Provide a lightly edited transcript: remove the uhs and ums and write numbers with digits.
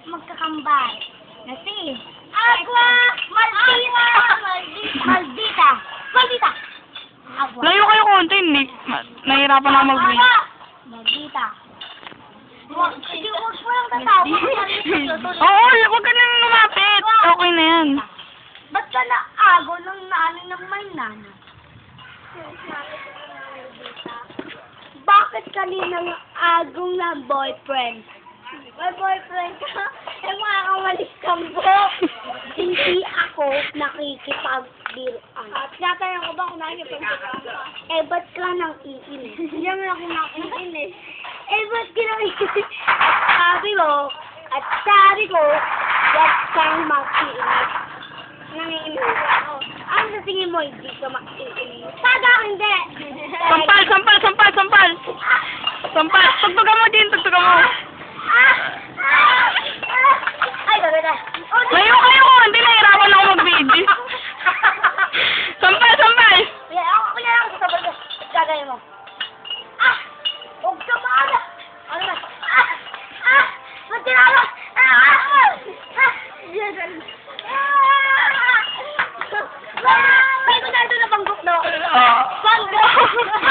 magkakambal. Na si Agua Maldita. Maldita. Maldita. Agua. Layo kayo konti, hindi. Nahihirapan ako mag-win. Maldita. Huwag mo lang tatawa. Oo, huwag ka nang lumapit. Okay na yan. Ba't ka naago ng nanay ng may nana? Bakit kaninang agong na boyfriend? May boyfriend ka? Eh, makakamalis kang po. Hindi ako nakikipagbiruan. At tinatanong ko ba kung nakikipagbiruan ka? Eh, ba't ka nang iinis? Hindi naman ako nakikinis. Eh, ba't ka nang iinis? Sabi ko, huwag kang mag-iinis. Nangiinis ako. Ano sa tingin mo, hindi ka mag-iinis? Saga, hindi! Sampal, sampal, sampal, sampal. Sampal. Tugtugan mo din, tugtugan mo. Ay, gaganda. Layo kayo, hindi nahihirapan ako mag-video. Sampal, sampal. Ako na lang sa sabag. Gagawin mo. Huwag ka maala. Ano ba? Ba't tinalo? May ko na ito na panggok daw. Panggok!